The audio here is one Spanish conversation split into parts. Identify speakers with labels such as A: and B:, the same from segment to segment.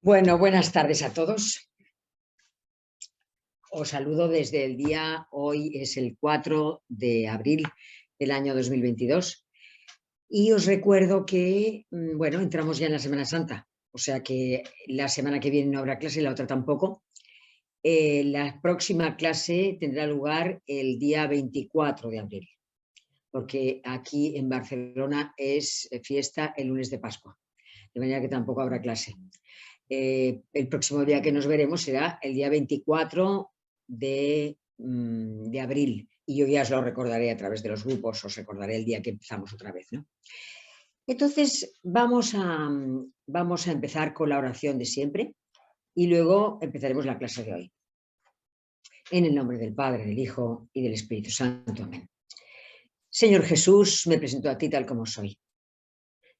A: Bueno, buenas tardes a todos. Os saludo desde el día, hoy es el 4 de abril del año 2022 y os recuerdo que, bueno, entramos ya en la Semana Santa, o sea que la semana que viene no habrá clase y la otra tampoco. La próxima clase tendrá lugar el día 24 de abril, porque aquí en Barcelona es fiesta el lunes de Pascua, de manera que tampoco habrá clase. El próximo día que nos veremos será el día 24 de abril, y yo ya os lo recordaré a través de los grupos, os recordaré el día que empezamos otra vez, ¿no? Entonces vamos a empezar con la oración de siempre y luego empezaremos la clase de hoy. En el nombre del Padre, del Hijo y del Espíritu Santo. Amén. Señor Jesús, me presento a ti tal como soy.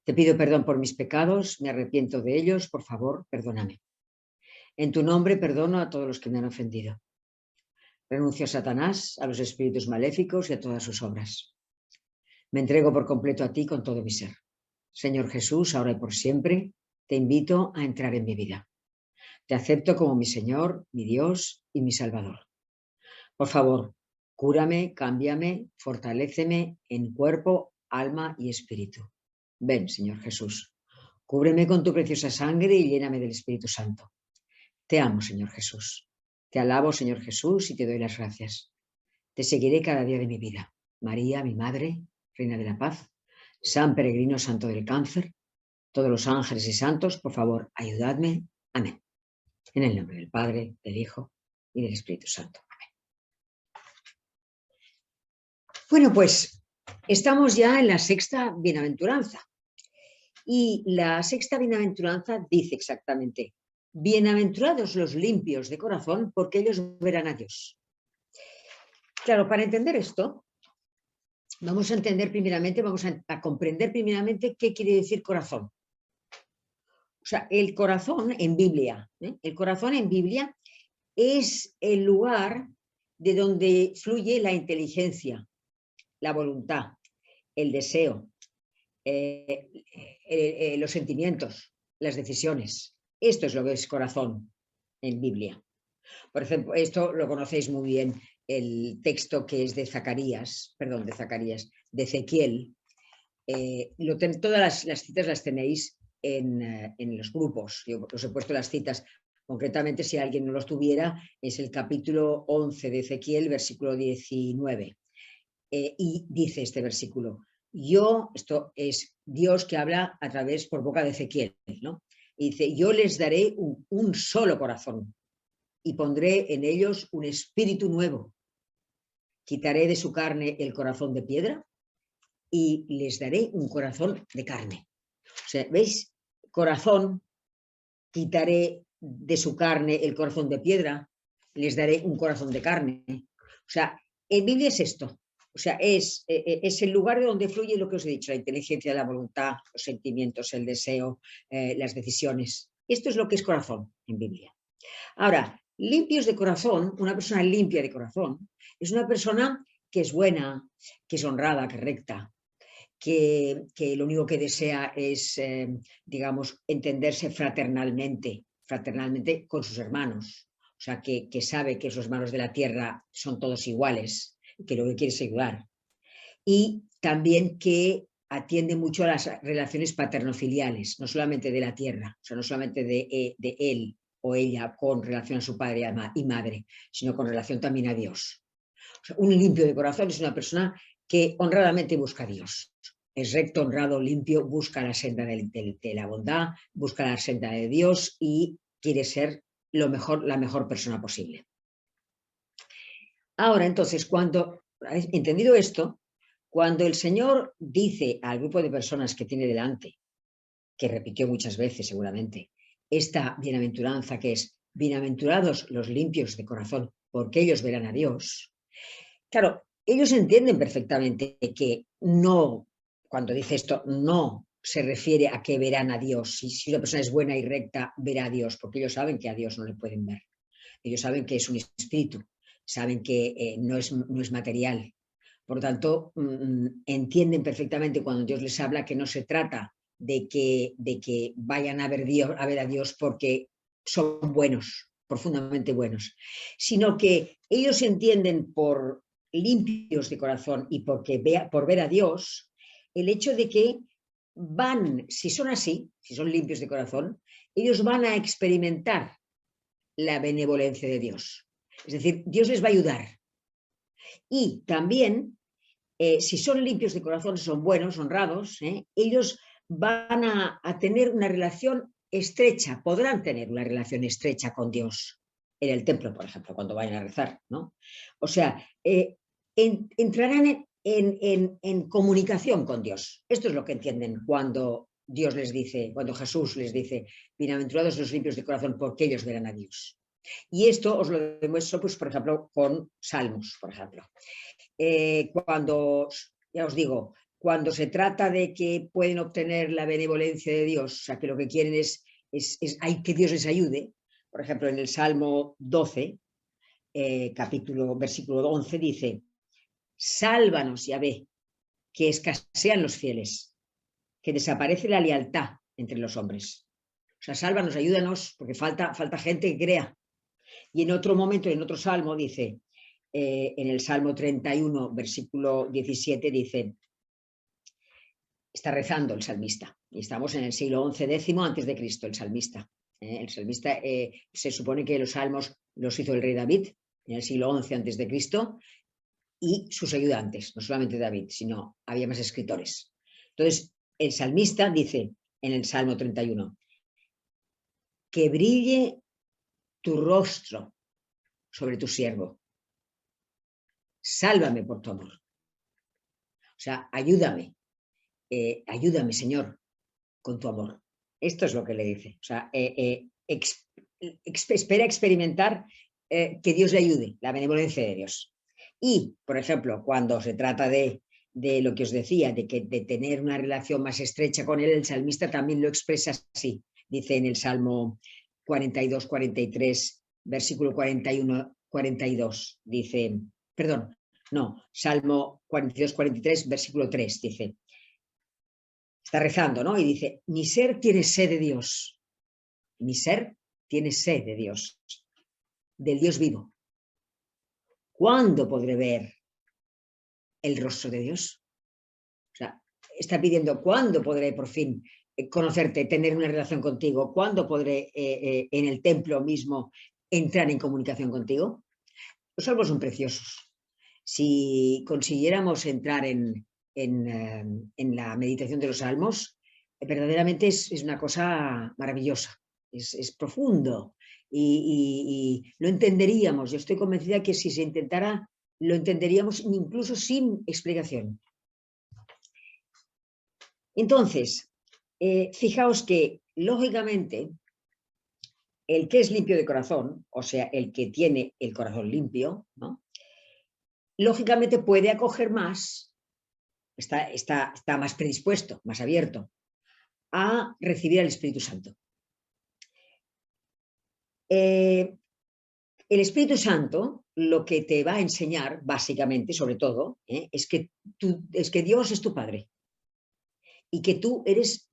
A: Te pido perdón por mis pecados, me arrepiento de ellos, por favor, perdóname. En tu nombre perdono a todos los que me han ofendido. Renuncio a Satanás, a los espíritus maléficos y a todas sus obras. Me entrego por completo a ti con todo mi ser. Señor Jesús, ahora y por siempre, te invito a entrar en mi vida. Te acepto como mi Señor, mi Dios y mi Salvador. Por favor, cúrame, cámbiame, fortaléceme en cuerpo, alma y espíritu. Ven, Señor Jesús, cúbreme con tu preciosa sangre y lléname del Espíritu Santo. Te amo, Señor Jesús. Te alabo, Señor Jesús, y te doy las gracias. Te seguiré cada día de mi vida. María, mi Madre, Reina de la Paz, San Peregrino Santo del Cáncer, todos los ángeles y santos, por favor, ayudadme. Amén. En el nombre del Padre, del Hijo y del Espíritu Santo. Amén. Bueno, pues estamos ya en la sexta bienaventuranza. Y la sexta bienaventuranza dice exactamente: bienaventurados los limpios de corazón, porque ellos verán a Dios. Claro, para entender esto, vamos a entender primeramente, vamos a comprender primeramente qué quiere decir corazón. O sea, el corazón en Biblia, el corazón en Biblia es el lugar de donde fluye la inteligencia, la voluntad, el deseo, los sentimientos, las decisiones. Esto es lo que es corazón en Biblia. Por ejemplo, esto lo conocéis muy bien, el texto que es de Ezequiel. Todas las citas las tenéis en los grupos. Yo os he puesto las citas. Concretamente, si alguien no los tuviera, es el capítulo 11 de Ezequiel, versículo 19. Y dice este versículo: esto es Dios que habla a través por boca de Ezequiel, ¿no? Y dice: yo les daré un solo corazón y pondré en ellos un espíritu nuevo. Quitaré de su carne el corazón de piedra y les daré un corazón de carne. O sea, ¿veis? Corazón, quitaré de su carne el corazón de piedra, les daré un corazón de carne. O sea, en Biblia es esto. O sea, es el lugar de donde fluye lo que os he dicho: la inteligencia, la voluntad, los sentimientos, el deseo, las decisiones. Esto es lo que es corazón en Biblia. Ahora, limpios de corazón, una persona limpia de corazón, es una persona que es buena, que es honrada, que es recta, que lo único que desea es, digamos, entenderse fraternalmente con sus hermanos. O sea, que sabe que sus hermanos de la tierra son todos iguales, que lo que quiere es ayudar. Y también que atiende mucho a las relaciones paterno-filiales, no solamente de la tierra, o sea, no solamente de él o ella con relación a su padre y madre, sino con relación también a Dios. O sea, un limpio de corazón es una persona que honradamente busca a Dios. Es recto, honrado, limpio, busca la senda de la bondad, busca la senda de Dios y quiere ser la mejor persona posible. Ahora, entonces, cuando, entendido esto, cuando el Señor dice al grupo de personas que tiene delante, que repitió muchas veces seguramente, esta bienaventuranza que es: bienaventurados los limpios de corazón, porque ellos verán a Dios. Claro, ellos entienden perfectamente que no, cuando dice esto, no se refiere a que verán a Dios. Si una persona es buena y recta, verá a Dios, porque ellos saben que a Dios no le pueden ver. Ellos saben que es un espíritu, saben que no es material. Por lo tanto, entienden perfectamente cuando Dios les habla que no se trata de que vayan a ver a Dios porque son buenos, profundamente buenos, sino que ellos entienden por limpios de corazón y por ver a Dios, el hecho de que van, si son así, si son limpios de corazón, ellos van a experimentar la benevolencia de Dios. Es decir, Dios les va a ayudar. Y también, si son limpios de corazón, son buenos, honrados, ellos van a tener una relación estrecha, podrán tener una relación estrecha con Dios en el templo, por ejemplo, cuando vayan a rezar, ¿no? O sea, entrarán en comunicación con Dios. Esto es lo que entienden cuando Dios les dice, cuando Jesús les dice, bienaventurados los limpios de corazón, porque ellos verán a Dios. Y esto os lo demuestro, pues, por ejemplo, con Salmos, por ejemplo. Cuando, ya os digo, cuando se trata de que pueden obtener la benevolencia de Dios, o sea, que lo que quieren es hay que Dios les ayude, por ejemplo, en el Salmo 12, versículo 11, dice, sálvanos, Yahvé, que escasean los fieles, que desaparece la lealtad entre los hombres. O sea, sálvanos, ayúdanos, porque falta gente que crea. Y en otro momento, en otro salmo, dice, en el Salmo 31, versículo 17, dice, está rezando el salmista, y estamos en el siglo XI, décimo antes de Cristo, el salmista. El salmista se supone que los salmos los hizo el rey David en el siglo XI antes de Cristo y sus ayudantes, no solamente David, sino había más escritores. Entonces, el salmista dice en el Salmo 31, que brille tu rostro sobre tu siervo. Sálvame por tu amor. O sea, ayúdame, Señor, con tu amor. Esto es lo que le dice. O sea, espera experimentar que Dios le ayude, la benevolencia de Dios. Y, por ejemplo, cuando se trata de lo que os decía, de tener una relación más estrecha con él, el salmista también lo expresa así. Dice en el Salmo 42, 43, versículo 41, 42, dice, perdón, no, Salmo 42, 43, versículo 3, dice, está rezando, ¿no? Y dice, mi ser tiene sed de Dios, mi ser tiene sed de Dios, del Dios vivo. ¿Cuándo podré ver el rostro de Dios? O sea, está pidiendo, ¿cuándo podré por fin conocerte, tener una relación contigo? ¿Cuándo podré en el templo mismo entrar en comunicación contigo? Los salmos son preciosos. Si consiguiéramos entrar en la meditación de los salmos, verdaderamente es una cosa maravillosa, es profundo y lo entenderíamos. Yo estoy convencida que si se intentara, lo entenderíamos incluso sin explicación. Entonces, fijaos que, lógicamente, el que es limpio de corazón, o sea, el que tiene el corazón limpio, ¿no? Lógicamente puede acoger más, está más predispuesto, más abierto a recibir al Espíritu Santo. El Espíritu Santo lo que te va a enseñar, básicamente, sobre todo, es que Dios es tu Padre y que tú eres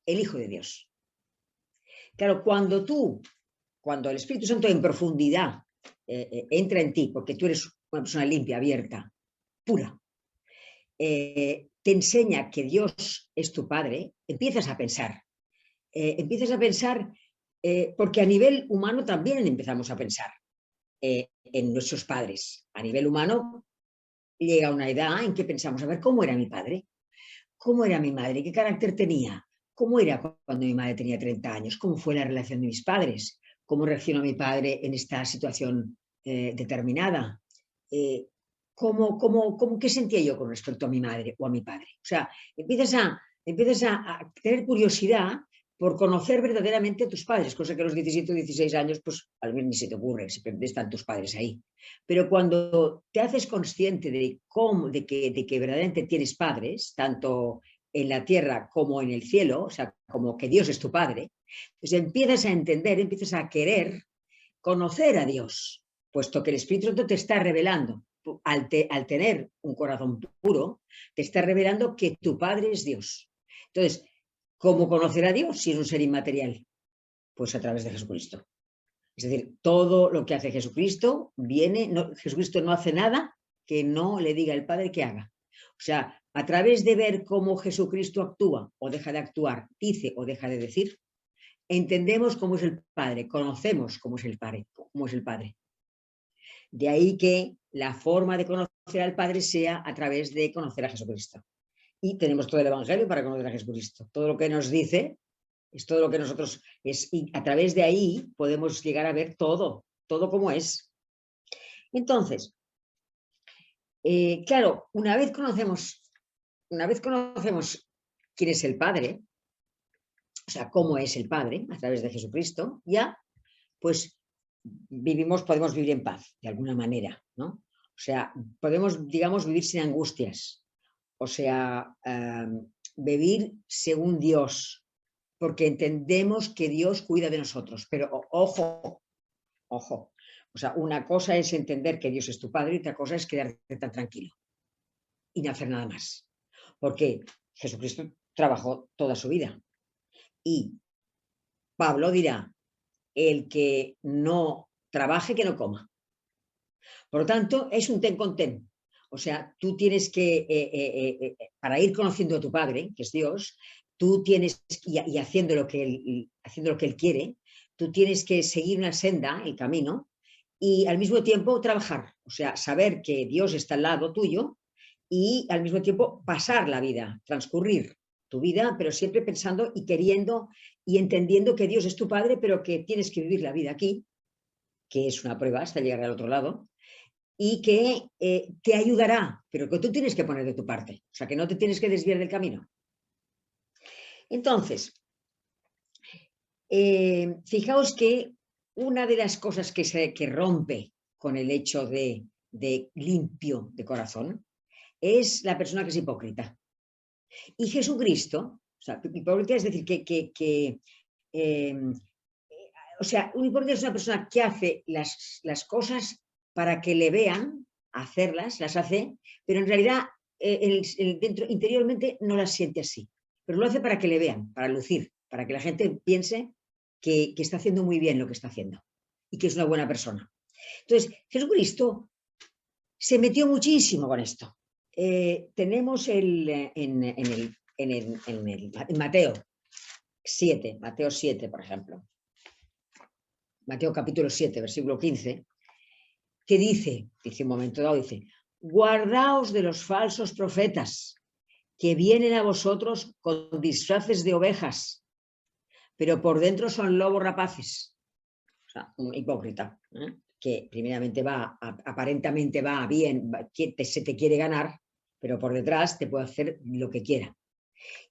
A: el Hijo de Dios. Claro, cuando el Espíritu Santo en profundidad entra en ti, porque tú eres una persona limpia, abierta, pura, te enseña que Dios es tu Padre, empiezas a pensar, porque a nivel humano también empezamos a pensar en nuestros padres. A nivel humano llega una edad en que pensamos, a ver, ¿cómo era mi padre? ¿Cómo era mi madre? ¿Qué carácter tenía? ¿Cómo era cuando mi madre tenía 30 años? ¿Cómo fue la relación de mis padres? ¿Cómo reaccionó mi padre en esta situación determinada? ¿Qué sentía yo con respecto a mi madre o a mi padre? O sea, empiezas a tener curiosidad por conocer verdaderamente a tus padres, cosa que a los 17 o 16 años, pues al menos ni se te ocurre, siempre están tus padres ahí. Pero cuando te haces consciente de que verdaderamente tienes padres, tanto en la tierra como en el cielo, o sea, como que Dios es tu padre, pues empiezas a entender, empiezas a querer conocer a Dios, puesto que el Espíritu Santo te está revelando, al tener un corazón puro, te está revelando que tu Padre es Dios. Entonces, ¿cómo conocer a Dios si es un ser inmaterial? Pues a través de Jesucristo. Es decir, todo lo que hace Jesucristo viene, Jesucristo no hace nada que no le diga el Padre que haga. O sea, a través de ver cómo Jesucristo actúa o deja de actuar, dice o deja de decir, entendemos cómo es el Padre, conocemos cómo es el Padre, cómo es el Padre. De ahí que la forma de conocer al Padre sea a través de conocer a Jesucristo. Y tenemos todo el Evangelio para conocer a Jesucristo. Todo lo que nos dice es todo lo que nosotros es, y a través de ahí podemos llegar a ver todo, todo como es. Entonces, claro, una vez conocemos quién es el Padre, o sea, cómo es el Padre a través de Jesucristo, ya pues podemos vivir en paz, de alguna manera, ¿no? O sea, podemos, digamos, vivir sin angustias, o sea, vivir según Dios, porque entendemos que Dios cuida de nosotros, pero ojo, ojo, o sea, una cosa es entender que Dios es tu Padre y otra cosa es quedarte tan tranquilo y no hacer nada más, porque Jesucristo trabajó toda su vida y Pablo dirá, el que no trabaje, que no coma. Por lo tanto, es un ten con ten. O sea, tú tienes que, para ir conociendo a tu Padre, que es Dios, tú tienes, y haciendo lo que él quiere, tú tienes que seguir una senda, el camino, y al mismo tiempo trabajar. O sea, saber que Dios está al lado tuyo y al mismo tiempo pasar la vida, transcurrir tu vida, pero siempre pensando y queriendo y entendiendo que Dios es tu Padre, pero que tienes que vivir la vida aquí, que es una prueba hasta llegar al otro lado, y que te ayudará, pero que tú tienes que poner de tu parte, o sea, que no te tienes que desviar del camino. Entonces, fijaos que una de las cosas que rompe con el hecho de limpio de corazón es la persona que es hipócrita. Y Jesucristo, o sea, hipócrita es decir, o sea, un hipócrita es una persona que hace las cosas para que le vean hacerlas, las hace, pero en realidad dentro, interiormente no las siente así. Pero lo hace para que le vean, para lucir, para que la gente piense que está haciendo muy bien lo que está haciendo y que es una buena persona. Entonces, Jesucristo se metió muchísimo con esto. Tenemos en Mateo 7, por ejemplo. Mateo capítulo 7, versículo 15, que dice un momento dado, dice, guardaos de los falsos profetas que vienen a vosotros con disfraces de ovejas, pero por dentro son lobos rapaces. O sea, un hipócrita, que primeramente aparentemente va bien, se te quiere ganar, pero por detrás te puede hacer lo que quiera.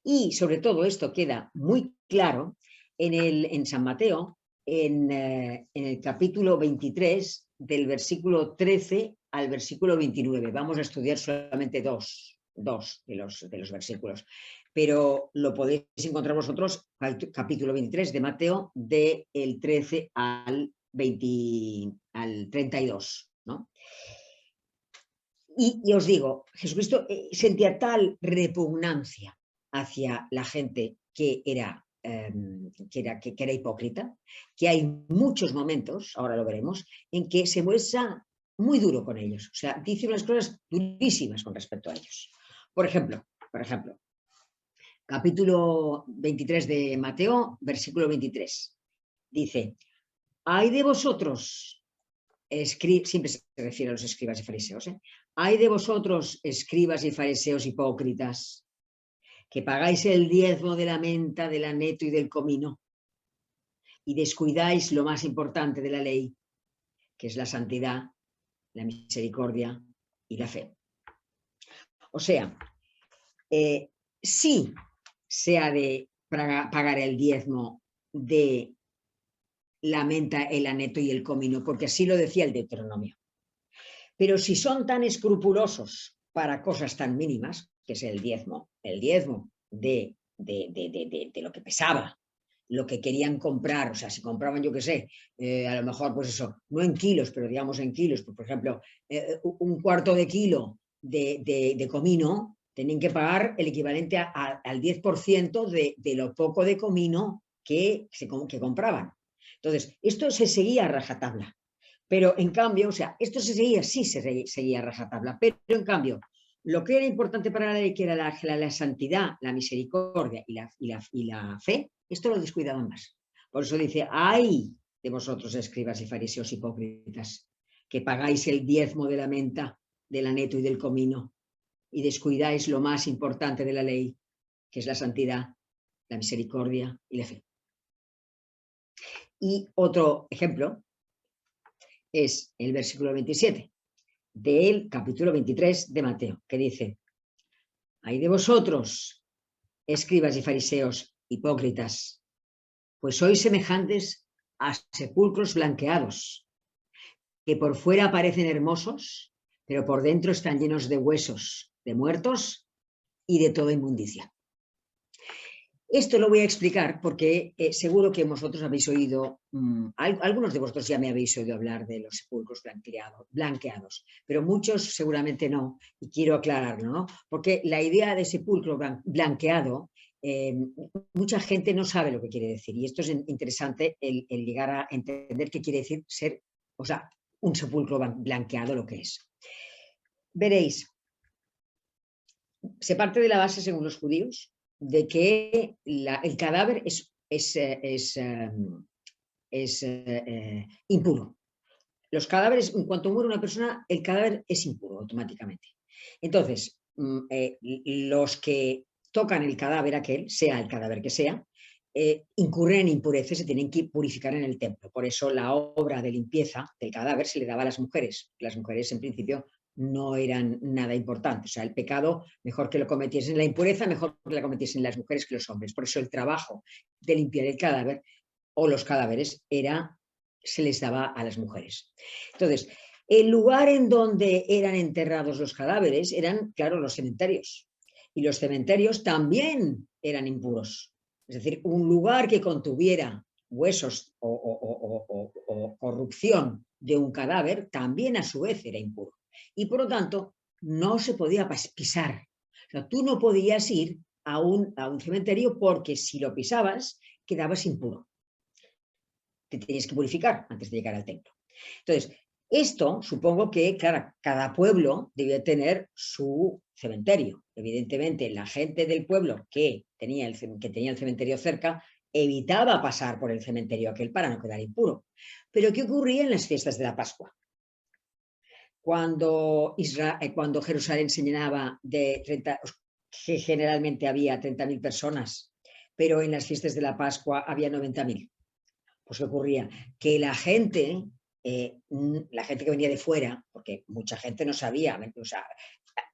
A: Y sobre todo esto queda muy claro en San Mateo, en el capítulo 23, del versículo 13 al versículo 29. Vamos a estudiar solamente dos de los versículos, pero lo podéis encontrar vosotros, capítulo 23 de Mateo, del 13 al 32, ¿no? Y os digo, Jesucristo sentía tal repugnancia hacia la gente que era hipócrita, que hay muchos momentos, ahora lo veremos, en que se muestra muy duro con ellos. O sea, dice unas cosas durísimas con respecto a ellos. Por ejemplo, capítulo 23 de Mateo, versículo 23. Dice, hay de vosotros, siempre se refiere a los escribas y fariseos, hay de vosotros, escribas y fariseos hipócritas, que pagáis el diezmo de la menta, del aneto y del comino, y descuidáis lo más importante de la ley, que es la santidad, la misericordia y la fe. O sea, sí se ha de pagar el diezmo de la menta, el aneto y el comino, porque así lo decía el Deuteronomio. Pero si son tan escrupulosos para cosas tan mínimas, que es el diezmo de lo que pesaba, lo que querían comprar, o sea, si compraban, yo qué sé, a lo mejor, pues eso, no en kilos, pero digamos en kilos, pues, por ejemplo, un cuarto de kilo de comino, tenían que pagar el equivalente al 10% de lo poco de comino que compraban. Entonces, esto se seguía a rajatabla, pero en cambio, o sea, esto se seguía, sí se seguía a rajatabla, pero en cambio, lo que era importante para la ley, que era la santidad, la misericordia y la fe, esto lo descuidaban más. Por eso dice, ¡ay de vosotros, escribas y fariseos hipócritas, que pagáis el diezmo de la menta, del aneto y del comino, y descuidáis lo más importante de la ley, que es la santidad, la misericordia y la fe! Y otro ejemplo es el versículo 27 del capítulo 23 de Mateo, que dice, ¡ay de vosotros, escribas y fariseos hipócritas, pues sois semejantes a sepulcros blanqueados, que por fuera parecen hermosos, pero por dentro están llenos de huesos, de muertos y de toda inmundicia! Esto lo voy a explicar porque seguro que vosotros habéis oído, algunos de vosotros ya me habéis oído hablar de los sepulcros blanqueados, pero muchos seguramente no, y quiero aclararlo, ¿no? Porque la idea de sepulcro blanqueado, mucha gente no sabe lo que quiere decir, y esto es interesante el llegar a entender qué quiere decir ser, o sea, un sepulcro blanqueado, lo que es. Veréis, se parte de la base, según los judíos, de que el cadáver es impuro. Los cadáveres, en cuanto muere una persona, el cadáver es impuro automáticamente. Entonces, los que tocan el cadáver aquel, sea el cadáver que sea, incurren en impureza, se tienen que purificar en el templo. Por eso la obra de limpieza del cadáver se le daba a las mujeres. Las mujeres, en principio, no eran nada importante. O sea, el pecado, mejor que lo cometiesen, la impureza, mejor que la cometiesen las mujeres que los hombres. Por eso el trabajo de limpiar el cadáver o los cadáveres se les daba a las mujeres. Entonces, el lugar en donde eran enterrados los cadáveres eran, claro, los cementerios. Y los cementerios también eran impuros. Es decir, un lugar que contuviera huesos o corrupción de un cadáver también a su vez era impuro. Y por lo tanto, no se podía pisar. O sea, tú no podías ir a un cementerio porque si lo pisabas, quedabas impuro. Te tenías que purificar antes de llegar al templo. Entonces, esto supongo que, claro, cada pueblo debía tener su cementerio. Evidentemente, la gente del pueblo que tenía el cementerio cerca evitaba pasar por el cementerio aquel para no quedar impuro. Pero ¿qué ocurría en las fiestas de la Pascua? Cuando Jerusalén se llenaba de 30, que generalmente había 30.000 personas, pero en las fiestas de la Pascua había 90.000. Pues ¿qué ocurría? Que la gente que venía de fuera, porque mucha gente no sabía, o sea,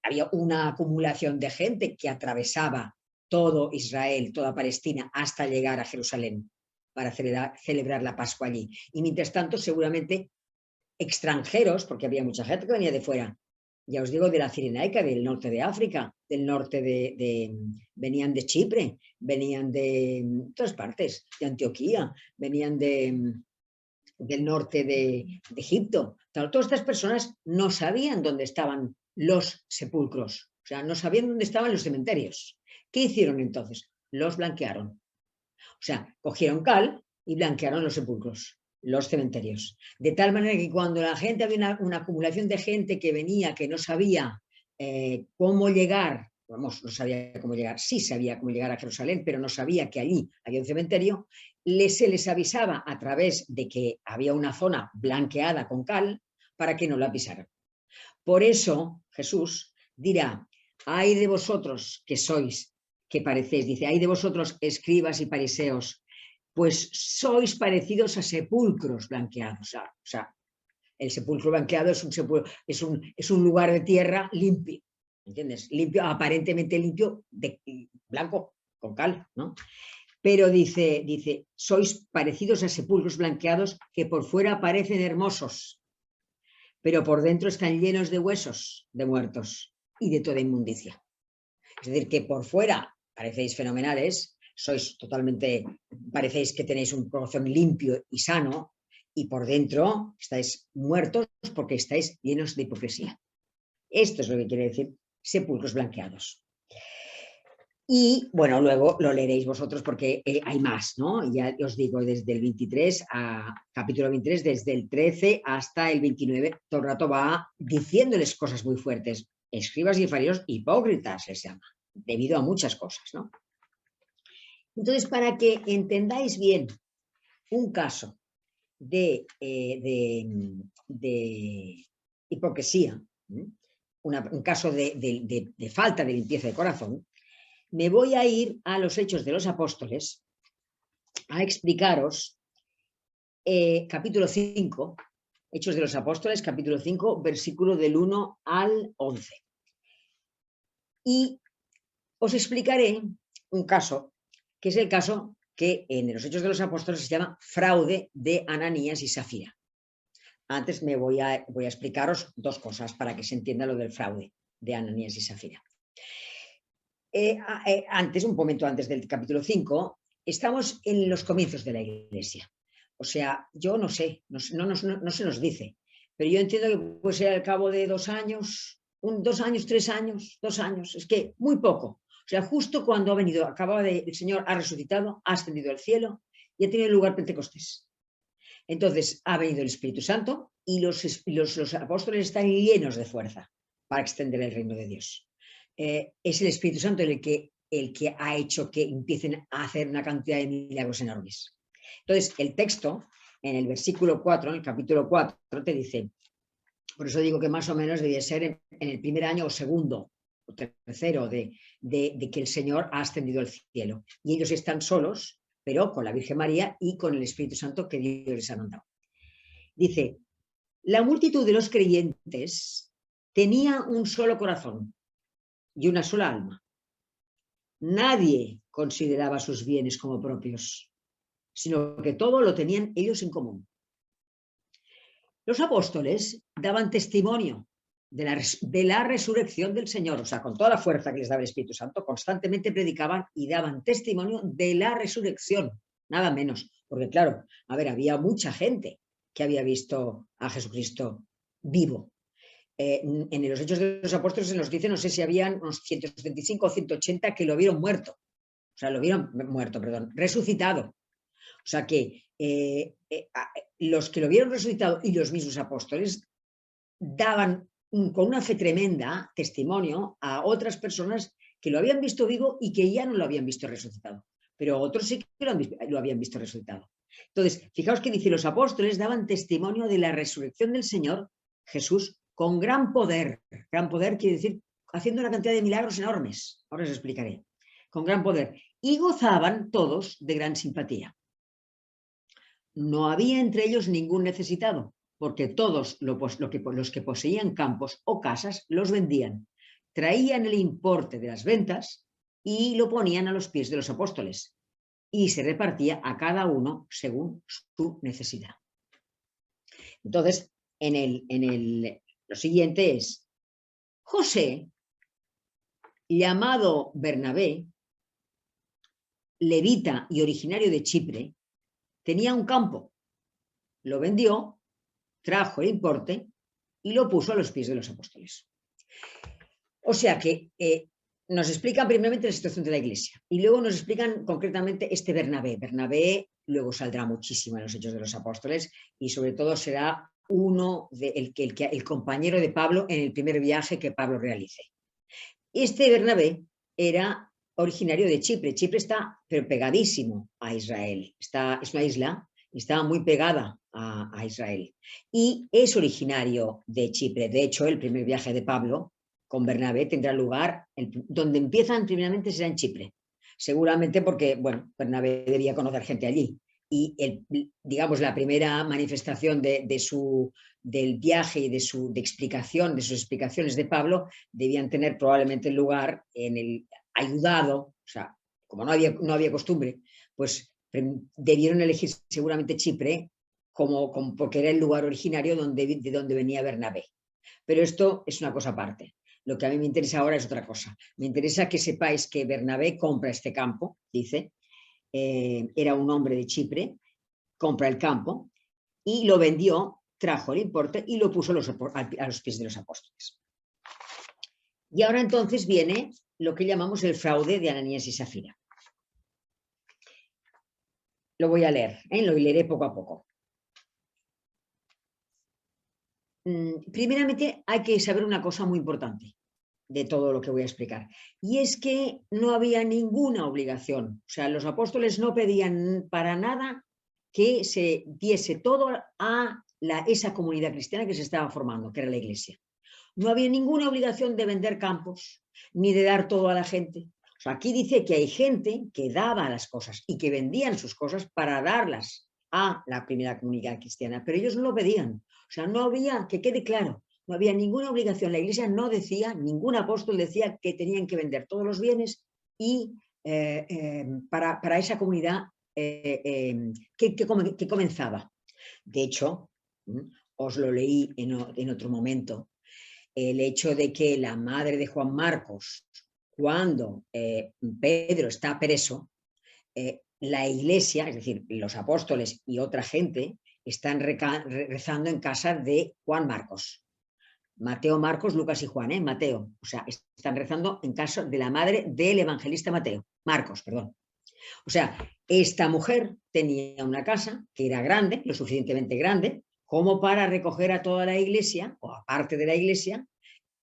A: había una acumulación de gente que atravesaba todo Israel, toda Palestina, hasta llegar a Jerusalén para celebrar la Pascua allí. Y mientras tanto, seguramente extranjeros, porque había mucha gente que venía de fuera, ya os digo, de la Cirenaica, del norte de África, del norte venían de Chipre, venían de todas partes, de Antioquía, venían del norte de Egipto. Claro, todas estas personas no sabían dónde estaban los sepulcros, o sea, no sabían dónde estaban los cementerios. ¿Qué hicieron entonces? Los blanquearon. O sea, cogieron cal y blanquearon los sepulcros, los cementerios. De tal manera que cuando la gente, había una acumulación de gente que venía, que no sabía cómo llegar, no sabía cómo llegar, sí sabía cómo llegar a Jerusalén, pero no sabía que allí había un cementerio, se les avisaba a través de que había una zona blanqueada con cal para que no la pisaran. Por eso Jesús dirá, ay de vosotros que sois, que parecéis, dice, ay de vosotros escribas y fariseos, pues sois parecidos a sepulcros blanqueados. O sea, el sepulcro blanqueado es un lugar de tierra limpio, ¿entiendes? Limpio, aparentemente limpio, blanco, con cal, ¿no? Pero dice, sois parecidos a sepulcros blanqueados que por fuera parecen hermosos, pero por dentro están llenos de huesos de muertos y de toda inmundicia. Es decir, que por fuera parecéis fenomenales, parecéis que tenéis un corazón limpio y sano, y por dentro estáis muertos porque estáis llenos de hipocresía. Esto es lo que quiere decir sepulcros blanqueados. Y bueno, luego lo leeréis vosotros porque hay más, ¿no? Ya os digo, desde el 23 a capítulo 23, desde el 13 hasta el 29, todo el rato va diciéndoles cosas muy fuertes. Escribas y fariseos hipócritas les llama, debido a muchas cosas, ¿no? Entonces, para que entendáis bien un caso de hipocresía, un caso de falta de limpieza de corazón, me voy a ir a los Hechos de los Apóstoles a explicaros capítulo 5, Hechos de los Apóstoles, capítulo 5, versículo del 1 al 11. Y os explicaré un caso, que es el caso que en los Hechos de los Apóstoles se llama fraude de Ananías y Safira. Antes me voy a explicaros dos cosas para que se entienda lo del fraude de Ananías y Safira. Antes, un momento antes del capítulo 5, estamos en los comienzos de la Iglesia. O sea, yo no sé, no se nos dice, pero yo entiendo que puede ser al cabo de 2 años, 2 años, 3 años, 2 años, es que muy poco. O sea, justo cuando el Señor ha resucitado, ha ascendido al cielo y ha tenido lugar Pentecostés. Entonces ha venido el Espíritu Santo y los apóstoles están llenos de fuerza para extender el reino de Dios. Es el Espíritu Santo el que ha hecho que empiecen a hacer una cantidad de milagros enormes. Entonces, el texto, en el versículo 4, en el capítulo 4, te dice, por eso digo que más o menos debía ser en el primer año o segundo o tercero de que el Señor ha ascendido al cielo. Y ellos están solos, pero con la Virgen María y con el Espíritu Santo que Dios les ha mandado. Dice, la multitud de los creyentes tenía un solo corazón y una sola alma. Nadie consideraba sus bienes como propios, sino que todo lo tenían ellos en común. Los apóstoles daban testimonio de la resurrección del Señor, o sea, con toda la fuerza que les daba el Espíritu Santo, constantemente predicaban y daban testimonio de la resurrección, nada menos, porque claro, a ver, había mucha gente que había visto a Jesucristo vivo. En los Hechos de los Apóstoles se nos dice, no sé si habían unos 175 o 180 que lo vieron muerto, o sea, lo vieron muerto, perdón, resucitado. O sea que los que lo vieron resucitado y los mismos apóstoles daban con una fe tremenda testimonio a otras personas que lo habían visto vivo y que ya no lo habían visto resucitado, pero otros sí que lo habían visto resucitado. Entonces, fijaos que dice, los apóstoles daban testimonio de la resurrección del Señor Jesús con gran poder. Gran poder quiere decir haciendo una cantidad de milagros enormes. Ahora os explicaré. Con gran poder. Y gozaban todos de gran simpatía. No había entre ellos ningún necesitado, porque todos los que poseían campos o casas los vendían, traían el importe de las ventas y lo ponían a los pies de los apóstoles, y se repartía a cada uno según su necesidad. Entonces, lo siguiente es, José, llamado Bernabé, levita y originario de Chipre, tenía un campo, lo vendió, trajo el importe y lo puso a los pies de los apóstoles. O sea que nos explican primeramente la situación de la Iglesia y luego nos explican concretamente este Bernabé. Bernabé luego saldrá muchísimo en los Hechos de los Apóstoles y sobre todo será el compañero de Pablo en el primer viaje que Pablo realice. Este Bernabé era originario de Chipre. Chipre está pero pegadísimo a Israel. Es una isla y estaba muy pegada a Israel. Y es originario de Chipre. De hecho, el primer viaje de Pablo con Bernabé tendrá lugar, donde empiezan primeramente será en Chipre. Seguramente porque, bueno, Bernabé debía conocer gente allí. Y digamos, la primera manifestación del viaje y de sus explicaciones de Pablo debían tener probablemente lugar ayudado, o sea, como no había costumbre, pues debieron elegir seguramente Chipre porque era el lugar originario de donde venía Bernabé. Pero esto es una cosa aparte. Lo que a mí me interesa ahora es otra cosa. Me interesa que sepáis que Bernabé compra este campo, dice, era un hombre de Chipre, compra el campo y lo vendió, trajo el importe y lo puso a los pies de los apóstoles. Y ahora entonces viene lo que llamamos el fraude de Ananías y Safira. Lo voy a leer, lo leeré poco a poco. Primeramente hay que saber una cosa muy importante de todo lo que voy a explicar, y es que no había ninguna obligación. O sea, los apóstoles no pedían para nada que se diese todo a esa comunidad cristiana que se estaba formando, que era la iglesia. No había ninguna obligación de vender campos, ni de dar todo a la gente. O sea, aquí dice que hay gente que daba las cosas y que vendían sus cosas para darlas a la primera comunidad cristiana, pero ellos no lo pedían. O sea, no había, que quede claro, no había ninguna obligación. La iglesia no decía, ningún apóstol decía que tenían que vender todos los bienes y para esa comunidad que comenzaba. De hecho, os lo leí en otro momento, el hecho de que la madre de Juan Marcos, cuando Pedro está preso, la iglesia, es decir, los apóstoles y otra gente, están rezando en casa de Juan Marcos. Mateo, Marcos, Lucas y Juan, Mateo. O sea, están rezando en casa de la madre del evangelista Mateo. Marcos, perdón. O sea, esta mujer tenía una casa que era grande, lo suficientemente grande, como para recoger a toda la iglesia, o a parte de la iglesia,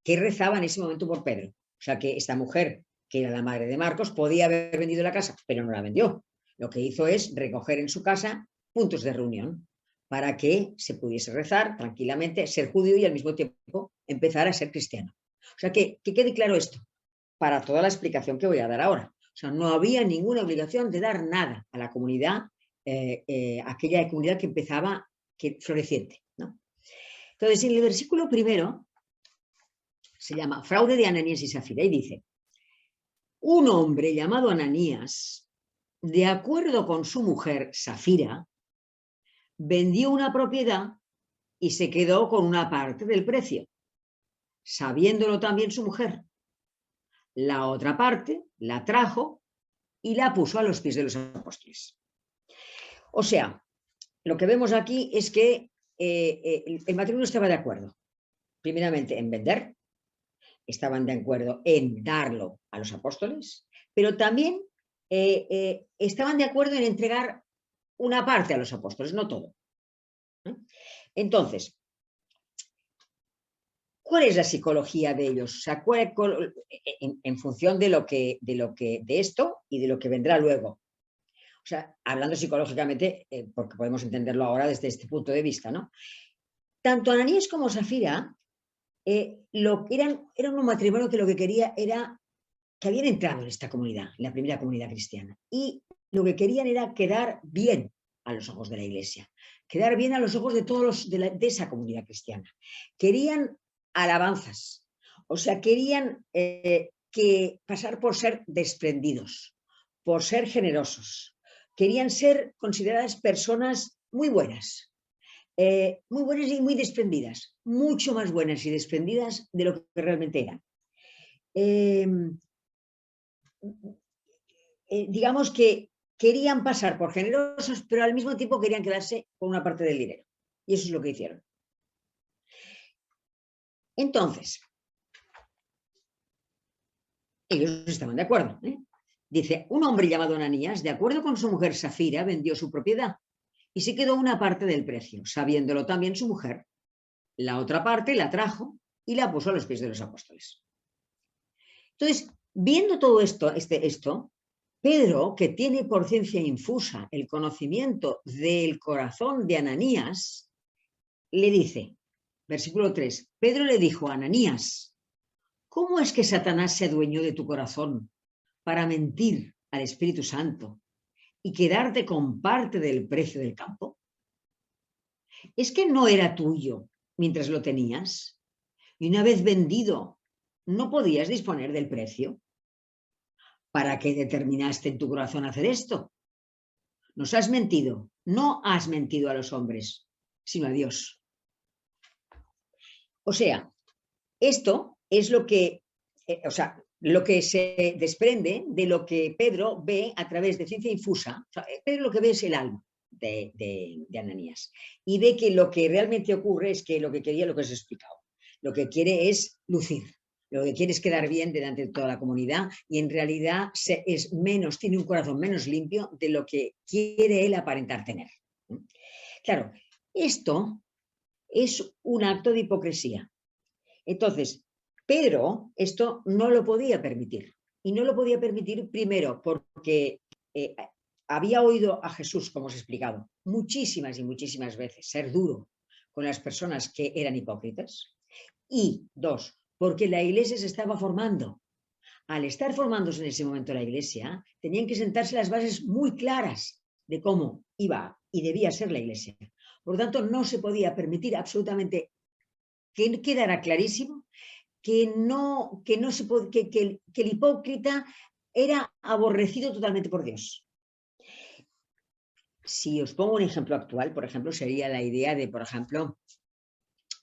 A: que rezaba en ese momento por Pedro. O sea, que esta mujer, que era la madre de Marcos, podía haber vendido la casa, pero no la vendió. Lo que hizo es recoger en su casa puntos de reunión para que se pudiese rezar tranquilamente, ser judío y al mismo tiempo empezar a ser cristiano. O sea, que quede claro esto para toda la explicación que voy a dar ahora. O sea, no había ninguna obligación de dar nada a la comunidad, aquella comunidad que empezaba floreciente, ¿no? Entonces, en el versículo primero se llama fraude de Ananías y Safira y dice: un hombre llamado Ananías, de acuerdo con su mujer Safira, vendió una propiedad y se quedó con una parte del precio, sabiéndolo también su mujer. La otra parte la trajo y la puso a los pies de los apóstoles. O sea, lo que vemos aquí es que el matrimonio estaba de acuerdo, primeramente en vender, estaban de acuerdo en darlo a los apóstoles, pero también estaban de acuerdo en entregar una parte a los apóstoles, no todo. Entonces, ¿cuál es la psicología de ellos? O sea, en función de esto y de lo que vendrá luego. O sea, hablando psicológicamente, porque podemos entenderlo ahora desde este punto de vista, ¿no? Tanto Ananías como Safira era un matrimonio que lo que quería era que habían entrado en esta comunidad, en la primera comunidad cristiana, y lo que querían era quedar bien a los ojos de la iglesia, quedar bien a los ojos de todos de esa comunidad cristiana. Querían alabanzas, o sea, querían pasar por ser desprendidos, por ser generosos, querían ser consideradas personas muy buenas y muy desprendidas, mucho más buenas y desprendidas de lo que realmente eran. Digamos que querían pasar por generosos, pero al mismo tiempo querían quedarse con una parte del dinero. Y eso es lo que hicieron. Entonces, ellos estaban de acuerdo. Dice, un hombre llamado Ananías, de acuerdo con su mujer Safira, vendió su propiedad y se quedó una parte del precio, sabiéndolo también su mujer. La otra parte la trajo y la puso a los pies de los apóstoles. Entonces, viendo todo esto, Pedro, que tiene por ciencia infusa el conocimiento del corazón de Ananías, le dice, versículo 3, Pedro le dijo a Ananías, ¿cómo es que Satanás se adueñó de tu corazón para mentir al Espíritu Santo y quedarte con parte del precio del campo? ¿Es que no era tuyo mientras lo tenías? Y una vez vendido, ¿no podías disponer del precio? ¿Para qué determinaste en tu corazón hacer esto? Nos has mentido. No has mentido a los hombres, sino a Dios. O sea, esto es lo que se desprende de lo que Pedro ve a través de ciencia infusa. O sea, Pedro lo que ve es el alma de Ananías. Y ve que lo que realmente ocurre es que lo que quería, lo que os he explicado, lo que quiere es lucir. lo que quiere es quedar bien delante de toda la comunidad y en realidad tiene un corazón menos limpio de lo que quiere él aparentar tener. Claro, esto es un acto de hipocresía. Entonces, Pedro esto no lo podía permitir. Y no lo podía permitir primero porque había oído a Jesús, como os he explicado, muchísimas y muchísimas veces ser duro con las personas que eran hipócritas. Y dos, porque la iglesia se estaba formando. Al estar formándose en ese momento la iglesia, tenían que sentarse las bases muy claras de cómo iba y debía ser la iglesia. Por lo tanto, no se podía permitir absolutamente que quedara clarísimo que el hipócrita era aborrecido totalmente por Dios. Si os pongo un ejemplo actual, por ejemplo, sería la idea de, por ejemplo,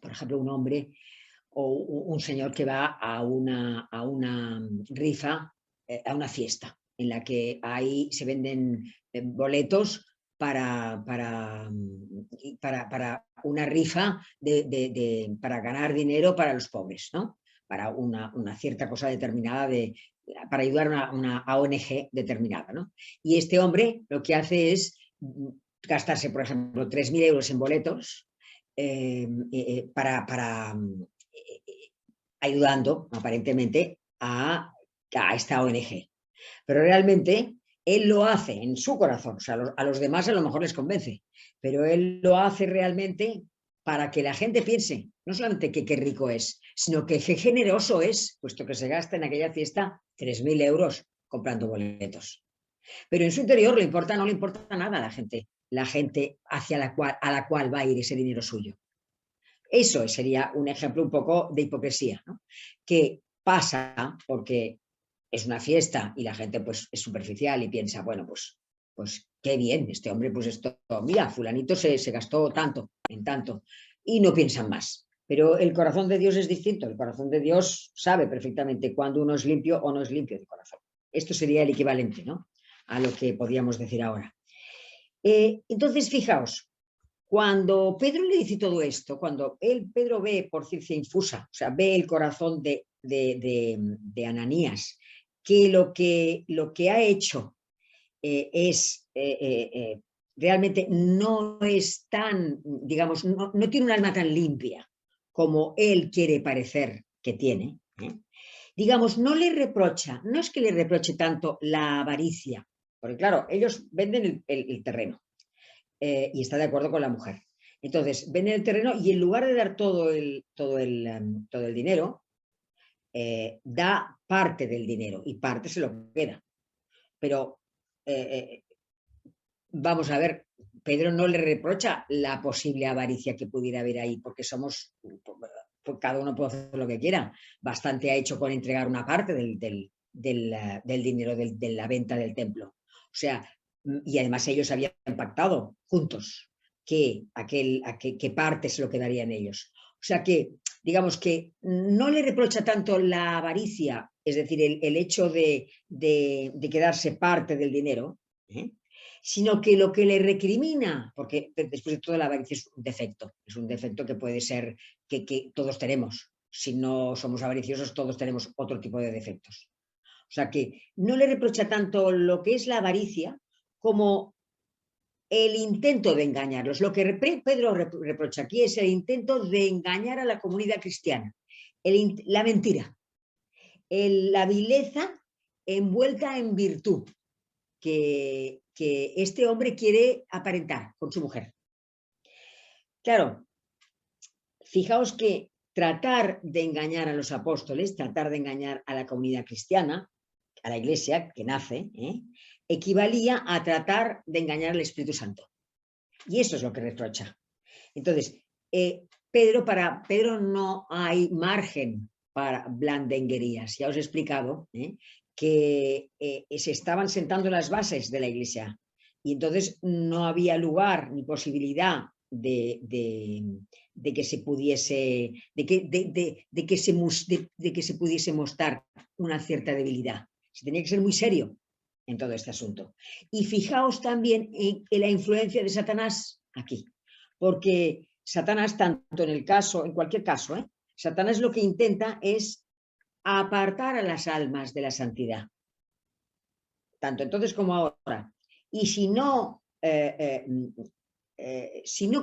A: un hombre o un señor que va a una rifa, a una fiesta, en la que ahí se venden boletos para una rifa para ganar dinero para los pobres, ¿no? Para una cierta cosa determinada, para ayudar a una ONG determinada, ¿no? Y este hombre lo que hace es gastarse, por ejemplo, 3.000 euros en boletos para ayudando aparentemente a esta ONG. Pero realmente él lo hace en su corazón, o sea, a los demás a lo mejor les convence, pero él lo hace realmente para que la gente piense, no solamente que qué rico es, sino que qué generoso es, puesto que se gasta en aquella fiesta 3.000 euros comprando boletos. Pero en su interior no le importa nada a la gente a la cual va a ir ese dinero suyo. Eso sería un ejemplo un poco de hipocresía, ¿no? Que pasa porque es una fiesta y la gente pues es superficial y piensa, bueno, pues qué bien, este hombre, pues esto, mira, fulanito se gastó tanto, en tanto, y no piensan más. Pero el corazón de Dios es distinto, el corazón de Dios sabe perfectamente cuándo uno es limpio o no es limpio de corazón. Esto sería el equivalente, ¿no?, a lo que podríamos decir ahora. Entonces, fijaos, cuando Pedro le dice todo esto, cuando Pedro ve por ciencia infusa, o sea, ve el corazón de Ananías, que lo que ha hecho realmente no es tan, digamos, no tiene un alma tan limpia como él quiere parecer que tiene, digamos, no es que le reproche tanto la avaricia, porque claro, ellos venden el terreno. Y está de acuerdo con la mujer. Entonces, venden el terreno y en lugar de dar todo el dinero, da parte del dinero y parte se lo queda. Pero vamos a ver, Pedro no le reprocha la posible avaricia que pudiera haber ahí, porque cada uno puede hacer lo que quiera. Bastante ha hecho con entregar una parte del dinero de la venta del templo. O sea, y además ellos habían pactado juntos que parte se lo quedarían ellos. O sea que, digamos que no le reprocha tanto la avaricia, es decir, el hecho de quedarse parte del dinero, sino que lo que le recrimina, porque después de todo la avaricia es un defecto que puede ser que todos tenemos. Si no somos avariciosos, todos tenemos otro tipo de defectos. O sea que no le reprocha tanto lo que es la avaricia como el intento de engañarlos. Lo que Pedro reprocha aquí es el intento de engañar a la comunidad cristiana, la mentira, la vileza envuelta en virtud que este hombre quiere aparentar con su mujer. Claro, fijaos que tratar de engañar a los apóstoles, tratar de engañar a la comunidad cristiana, a la iglesia que nace, equivalía a tratar de engañar al Espíritu Santo. Y eso es lo que reprocha. Entonces, para Pedro no hay margen para blandenguerías. Ya os he explicado que se estaban sentando las bases de la iglesia y entonces no había lugar ni posibilidad de que se pudiese, de que se pudiese mostrar una cierta debilidad. Se tenía que ser muy serio en todo este asunto. Y fijaos también en la influencia de Satanás aquí, porque Satanás, en cualquier caso, Satanás lo que intenta es apartar a las almas de la santidad, tanto entonces como ahora. Y si no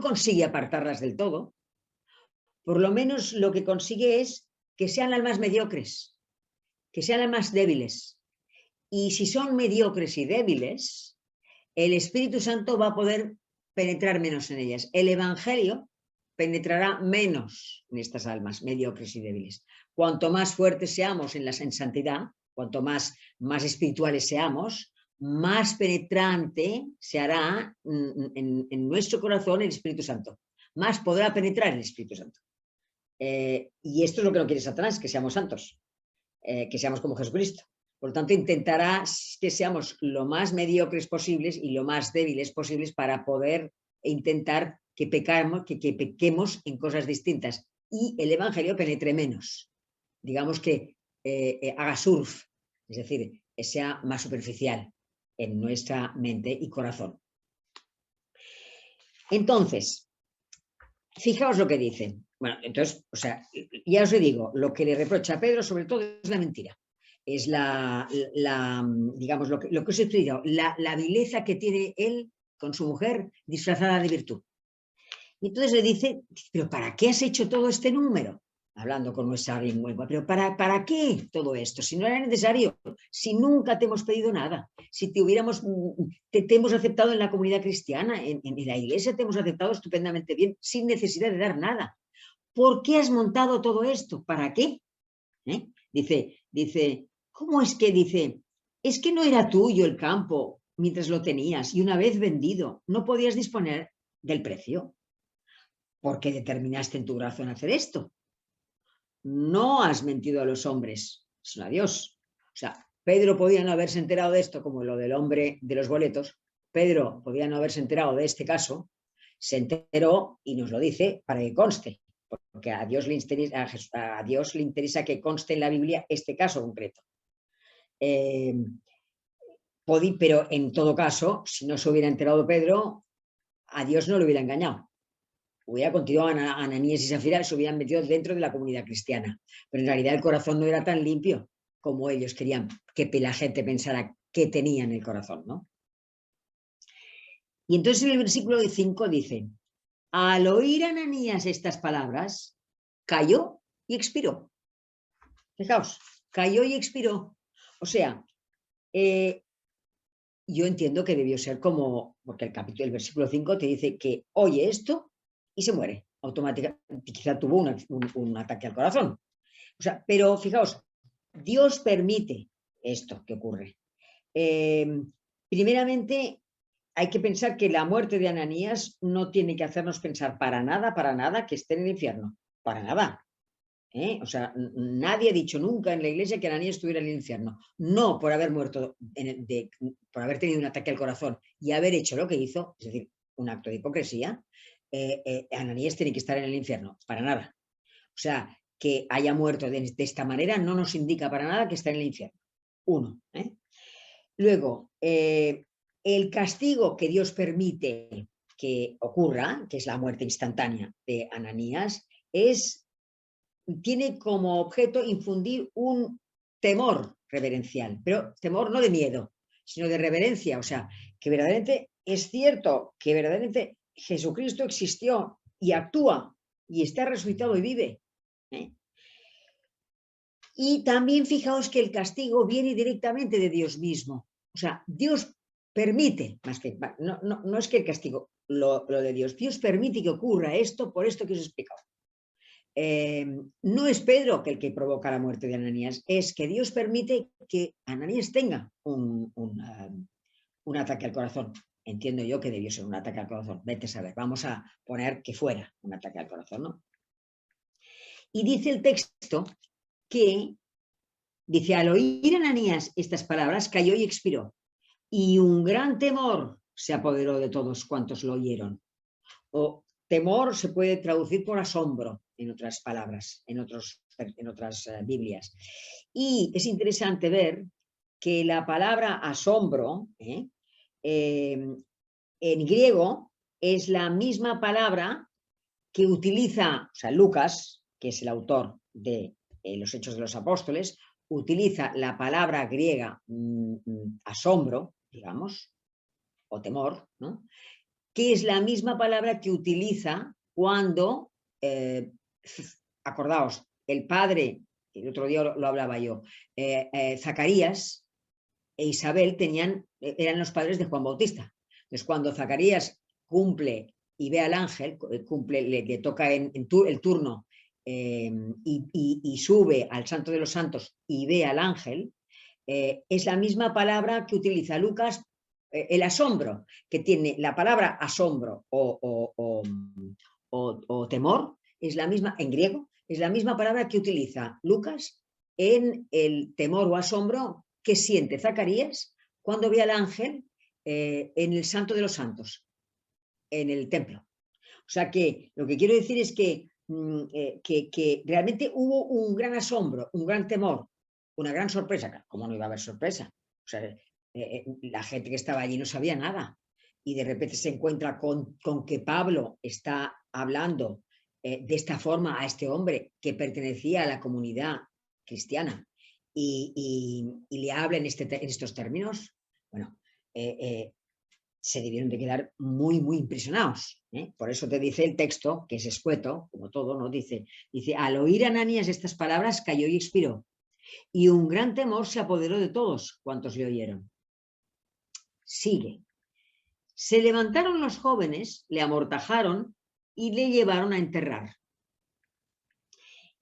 A: consigue apartarlas del todo, por lo menos lo que consigue es que sean almas mediocres, que sean almas débiles. Y si son mediocres y débiles, el Espíritu Santo va a poder penetrar menos en ellas. El Evangelio penetrará menos en estas almas mediocres y débiles. Cuanto más fuertes seamos en santidad, cuanto más espirituales seamos, más penetrante se hará en nuestro corazón el Espíritu Santo. Más podrá penetrar el Espíritu Santo. Y esto es lo que no quiere Satanás, que seamos santos, que seamos como Jesucristo. Por lo tanto, intentará que seamos lo más mediocres posibles y lo más débiles posibles para poder intentar que pequemos en cosas distintas y el Evangelio penetre menos. Digamos que haga surf, es decir, sea más superficial en nuestra mente y corazón. Entonces, fijaos lo que dice. Bueno, entonces, o sea, ya os digo, lo que le reprocha a Pedro sobre todo es la mentira. Es digamos, lo que os he explicado, la vileza que tiene él con su mujer disfrazada de virtud. Y entonces le dice, pero ¿para qué has hecho todo este número? Hablando con nuestra lengua, pero ¿para qué todo esto? Si no era necesario, si nunca te hemos pedido nada, si te hemos aceptado en la comunidad cristiana, en la iglesia te hemos aceptado estupendamente bien, sin necesidad de dar nada. ¿Por qué has montado todo esto? ¿Para qué? Dice, ¿cómo es que dice? Es que no era tuyo el campo mientras lo tenías y una vez vendido no podías disponer del precio. ¿Por qué determinaste en tu corazón hacer esto? No has mentido a los hombres, sino a Dios. O sea, Pedro podía no haberse enterado de esto, como lo del hombre de los boletos. Pedro podía no haberse enterado de este caso, se enteró y nos lo dice para que conste, porque a Dios le interesa que conste en la Biblia este caso concreto. Pero en todo caso, si no se hubiera enterado Pedro, a Dios no lo hubiera engañado. Hubiera continuado Ananías y Zafira, se hubieran metido dentro de la comunidad cristiana. Pero en realidad el corazón no era tan limpio como ellos querían que la gente pensara que tenía en el corazón, ¿no? Y entonces en el versículo 5 dice, al oír Ananías estas palabras, cayó y expiró. Fijaos, cayó y expiró. O sea, yo entiendo que debió ser como, porque el versículo 5 te dice que oye esto y se muere automáticamente, quizá tuvo un ataque al corazón. O sea, pero fijaos, Dios permite esto que ocurre. Primeramente, hay que pensar que la muerte de Ananías no tiene que hacernos pensar para nada que esté en el infierno, para nada. O sea, nadie ha dicho nunca en la iglesia que Ananías estuviera en el infierno. No por haber muerto, por haber tenido un ataque al corazón y haber hecho lo que hizo, es decir, un acto de hipocresía, Ananías tiene que estar en el infierno, para nada. O sea, que haya muerto de esta manera no nos indica para nada que está en el infierno. Uno. Luego, el castigo que Dios permite que ocurra, que es la muerte instantánea de Ananías, tiene como objeto infundir un temor reverencial, pero temor no de miedo, sino de reverencia. O sea, que verdaderamente es cierto que verdaderamente Jesucristo existió y actúa y está resucitado y vive. Y también fijaos que el castigo viene directamente de Dios mismo. O sea, Dios permite, más que, no es que el castigo, lo de Dios permite que ocurra esto por esto que os he explicado. No es Pedro el que provoca la muerte de Ananías, es que Dios permite que Ananías tenga un ataque al corazón. Entiendo yo que debió ser un ataque al corazón. Vete a saber, vamos a poner que fuera un ataque al corazón, ¿no? Y dice el texto que, dice, al oír Ananías estas palabras, cayó y expiró. Y un gran temor se apoderó de todos cuantos lo oyeron. O temor se puede traducir por asombro, en otras palabras, en otras Biblias. Y es interesante ver que la palabra asombro, en griego, es la misma palabra que utiliza, o sea, Lucas, que es el autor de los Hechos de los Apóstoles, utiliza la palabra griega asombro, digamos, o temor, ¿no? Que es la misma palabra que utiliza cuando, acordaos, el padre, el otro día lo hablaba yo, Zacarías e Isabel eran los padres de Juan Bautista. Entonces, cuando Zacarías cumple y ve al ángel, le toca el turno y sube al Santo de los Santos y ve al ángel, es la misma palabra que utiliza Lucas, el asombro, que tiene la palabra asombro o temor, es la misma, en griego, es la misma palabra que utiliza Lucas en el temor o asombro que siente Zacarías cuando ve al ángel en el Santo de los Santos, en el templo. O sea que lo que quiero decir es que realmente hubo un gran asombro, un gran temor, una gran sorpresa. ¿Cómo no iba a haber sorpresa? O sea, la gente que estaba allí no sabía nada y de repente se encuentra con que Pablo está hablando de esta forma a este hombre que pertenecía a la comunidad cristiana y le habla en estos términos. Bueno, se debieron de quedar muy, muy impresionados. Por eso te dice el texto, que es escueto, como todo, ¿no? Dice, al oír Ananías estas palabras, cayó y expiró. Y un gran temor se apoderó de todos cuantos le oyeron. Sigue. Se levantaron los jóvenes, le amortajaron y le llevaron a enterrar.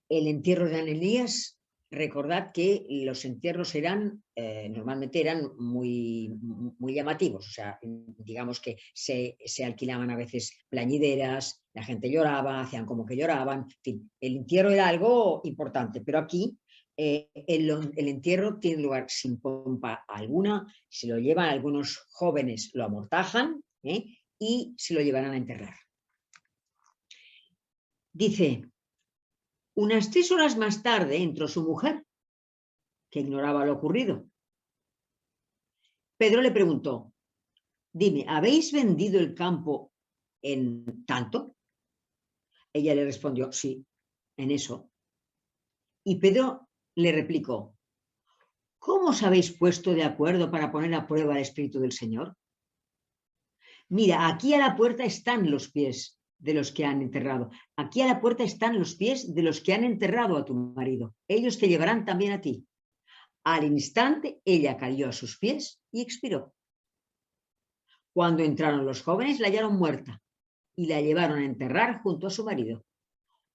A: El entierro de Ananías, recordad que los entierros normalmente eran muy, muy llamativos, o sea, digamos que se alquilaban a veces plañideras, la gente lloraba, hacían como que lloraban, en fin, el entierro era algo importante, pero aquí el entierro tiene lugar sin pompa alguna, se lo llevan algunos jóvenes, lo amortajan y se lo llevarán a enterrar. Dice, unas 3 horas más tarde entró su mujer, que ignoraba lo ocurrido. Pedro le preguntó, dime, ¿habéis vendido el campo en tanto? Ella le respondió, sí, en eso. Y Pedro le replicó, ¿cómo os habéis puesto de acuerdo para poner a prueba el Espíritu del Señor? Mira, aquí a la puerta están los pies de los que han enterrado. Aquí a la puerta están los pies de los que han enterrado a tu marido. Ellos te llevarán también a ti. Al instante, ella cayó a sus pies y expiró. Cuando entraron los jóvenes, la hallaron muerta y la llevaron a enterrar junto a su marido.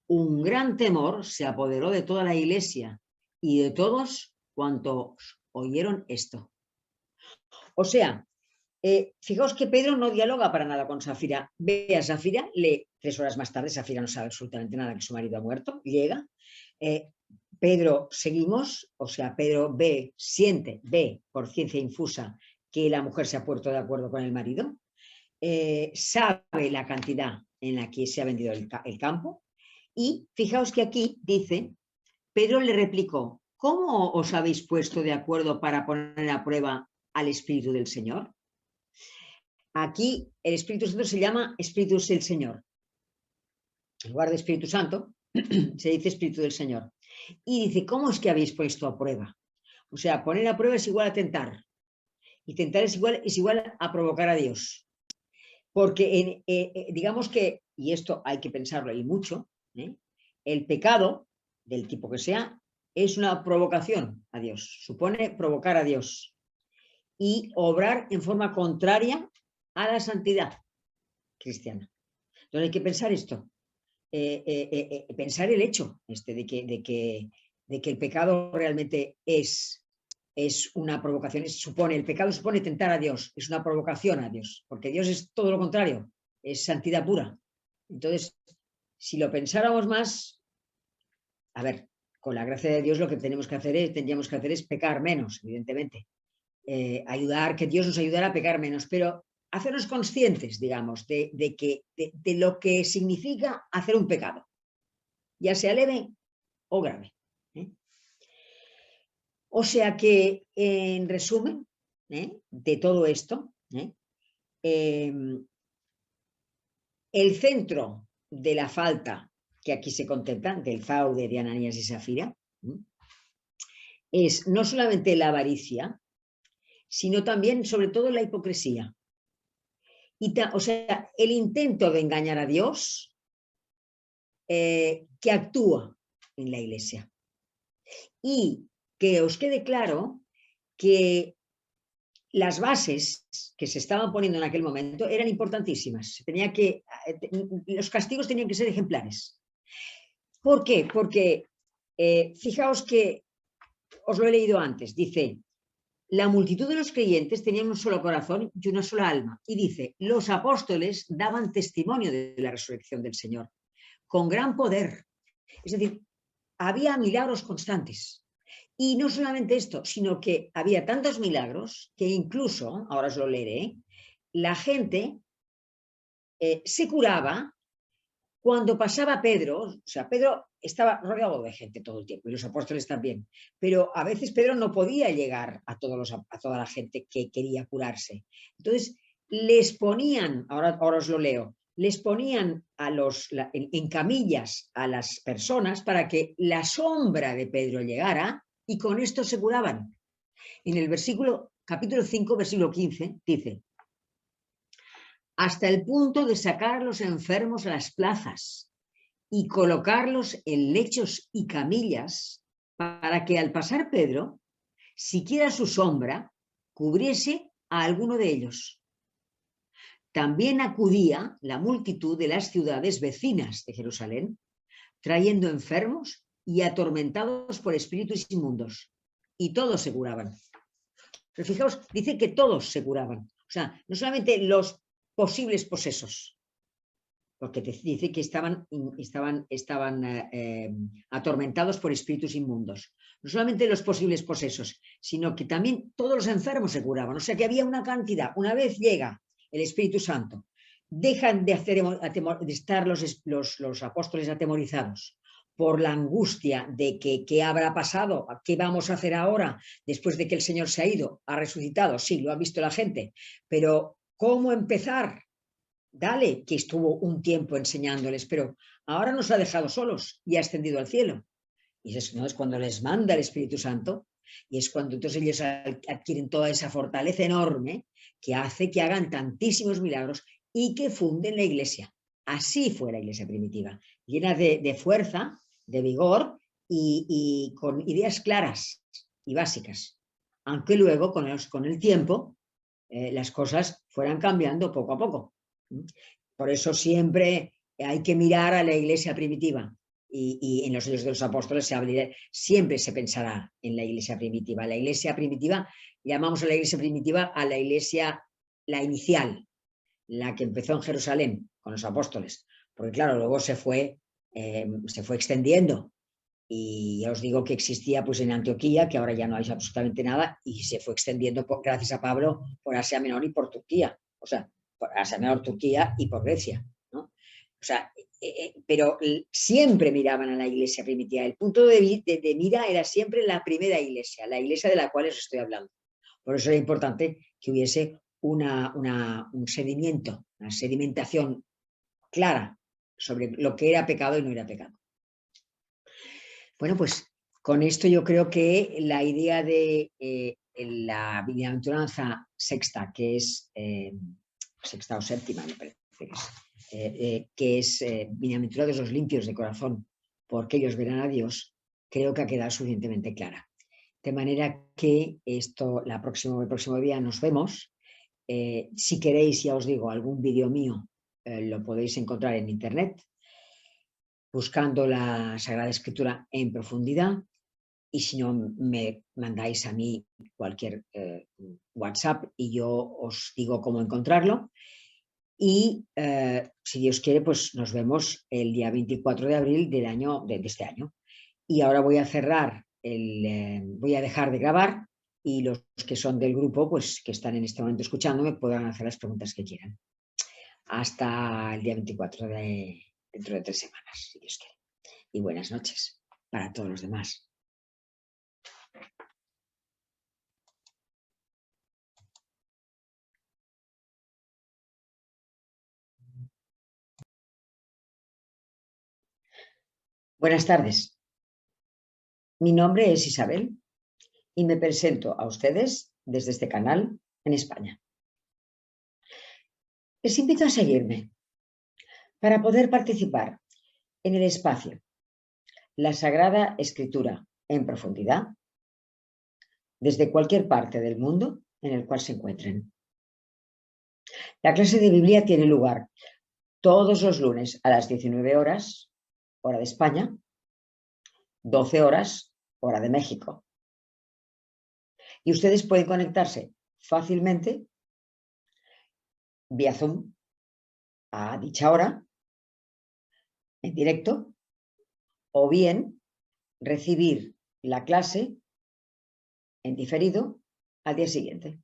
A: Un gran temor se apoderó de toda la iglesia y de todos cuantos oyeron esto. O sea, fijaos que Pedro no dialoga para nada con Safira. Ve a Safira, 3 horas más tarde, Safira no sabe absolutamente nada que su marido ha muerto, llega. Pedro, seguimos, o sea, Pedro ve por ciencia infusa que la mujer se ha puesto de acuerdo con el marido, sabe la cantidad en la que se ha vendido el campo y fijaos que aquí dice, Pedro le replicó, ¿cómo os habéis puesto de acuerdo para poner a prueba al Espíritu del Señor? Aquí el Espíritu Santo se llama Espíritu del Señor. En lugar de Espíritu Santo, se dice Espíritu del Señor. Y dice, ¿cómo es que habéis puesto a prueba? O sea, poner a prueba es igual a tentar. Y tentar es igual a provocar a Dios. Porque digamos que, y esto hay que pensarlo y mucho, el pecado, del tipo que sea, es una provocación a Dios. Supone provocar a Dios. Y obrar en forma contraria a la santidad cristiana. Entonces hay que pensar esto. Pensar el hecho de que el pecado realmente es una provocación, el pecado supone tentar a Dios, es una provocación a Dios, porque Dios es todo lo contrario, es santidad pura. Entonces, si lo pensáramos más, a ver, con la gracia de Dios lo que tendríamos que hacer es pecar menos, evidentemente. Que Dios nos ayudara a pecar menos, pero hacernos conscientes, digamos, de lo que significa hacer un pecado, ya sea leve o grave. O sea que, en resumen, de todo esto, el centro de la falta que aquí se contempla, del fraude de Ananías y Safira, es no solamente la avaricia, sino también, sobre todo, la hipocresía. O sea, el intento de engañar a Dios que actúa en la Iglesia. Y que os quede claro que las bases que se estaban poniendo en aquel momento eran importantísimas. Los castigos tenían que ser ejemplares. ¿Por qué? Porque fijaos que os lo he leído antes. Dice, la multitud de los creyentes tenían un solo corazón y una sola alma. Y dice, los apóstoles daban testimonio de la resurrección del Señor con gran poder. Es decir, había milagros constantes. Y no solamente esto, sino que había tantos milagros que incluso, ahora os lo leeré, la gente se curaba cuando pasaba Pedro. O sea, Pedro estaba rodeado de gente todo el tiempo y los apóstoles también, pero a veces Pedro no podía llegar a toda la gente que quería curarse. Entonces, les ponían, ahora os lo leo, les ponían en camillas a las personas para que la sombra de Pedro llegara y con esto se curaban. En el capítulo 5, versículo 15, dice, hasta el punto de sacar a los enfermos a las plazas y colocarlos en lechos y camillas para que al pasar Pedro, siquiera su sombra cubriese a alguno de ellos. También acudía la multitud de las ciudades vecinas de Jerusalén, trayendo enfermos y atormentados por espíritus inmundos, y todos se curaban. Pero fijaos, dice que todos se curaban. O sea, no solamente los posibles posesos, porque te dice que estaban atormentados por espíritus inmundos. No solamente los posibles posesos, sino que también todos los enfermos se curaban. O sea que había una cantidad. Una vez llega el Espíritu Santo, dejan de estar los apóstoles atemorizados por la angustia de que qué habrá pasado, qué vamos a hacer ahora después de que el Señor se ha ido, ha resucitado. Sí, lo ha visto la gente, pero ¿cómo empezar? Dale, que estuvo un tiempo enseñándoles, pero ahora nos ha dejado solos y ha ascendido al cielo. Y no es cuando les manda el Espíritu Santo, y es cuando entonces ellos adquieren toda esa fortaleza enorme que hace que hagan tantísimos milagros y que funden la iglesia. Así fue la iglesia primitiva, llena de fuerza, de vigor y con ideas claras y básicas. Aunque luego, con el tiempo, las cosas fueran cambiando poco a poco. Por eso siempre hay que mirar a la iglesia primitiva. Y en los años de los apóstoles siempre se pensará en la iglesia primitiva. La iglesia primitiva, llamamos a la iglesia primitiva a la iglesia, la inicial, la que empezó en Jerusalén con los apóstoles. Porque claro, luego se fue extendiendo. Y ya os digo que existía pues en Antioquía, que ahora ya no hay absolutamente nada, y se fue extendiendo gracias a Pablo por Asia Menor y por Turquía. O sea, por Asia Menor, Turquía y por Grecia, ¿no? O sea, pero siempre miraban a la iglesia primitiva. El punto de mira era siempre la primera iglesia, la iglesia de la cual os estoy hablando. Por eso era importante que hubiese un sedimento, una sedimentación clara sobre lo que era pecado y no era pecado. Bueno, pues con esto yo creo que la idea de la bienaventuranza sexta, que es sexta o séptima, me parece que es bienaventurados los limpios de corazón, porque ellos verán a Dios, creo que ha quedado suficientemente clara. De manera que el próximo día nos vemos. Si queréis, ya os digo, algún vídeo mío lo podéis encontrar en internet, buscando la Sagrada Escritura en profundidad, y si no, me mandáis a mí cualquier WhatsApp y yo os digo cómo encontrarlo. Y si Dios quiere, pues nos vemos el día 24 de abril de este año. Y ahora voy a voy a dejar de grabar, y los que son del grupo, pues que están en este momento escuchándome, puedan hacer las preguntas que quieran. Hasta el día 24 dentro de 3 semanas, si Dios quiere. Y buenas noches para todos los demás. Buenas tardes. Mi nombre es Isabel y me presento a ustedes desde este canal en España. Les invito a seguirme para poder participar en el espacio La Sagrada Escritura en profundidad desde cualquier parte del mundo en el cual se encuentren. La clase de Biblia tiene lugar todos los lunes a las 19 horas, hora de España, 12 horas, hora de México. Y ustedes pueden conectarse fácilmente vía Zoom a dicha hora, en directo, o bien recibir la clase en diferido al día siguiente.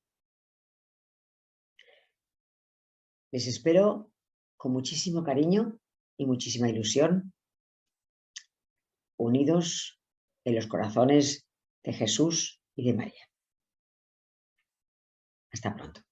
A: Les espero con muchísimo cariño y muchísima ilusión, unidos en los corazones de Jesús y de María. Hasta pronto.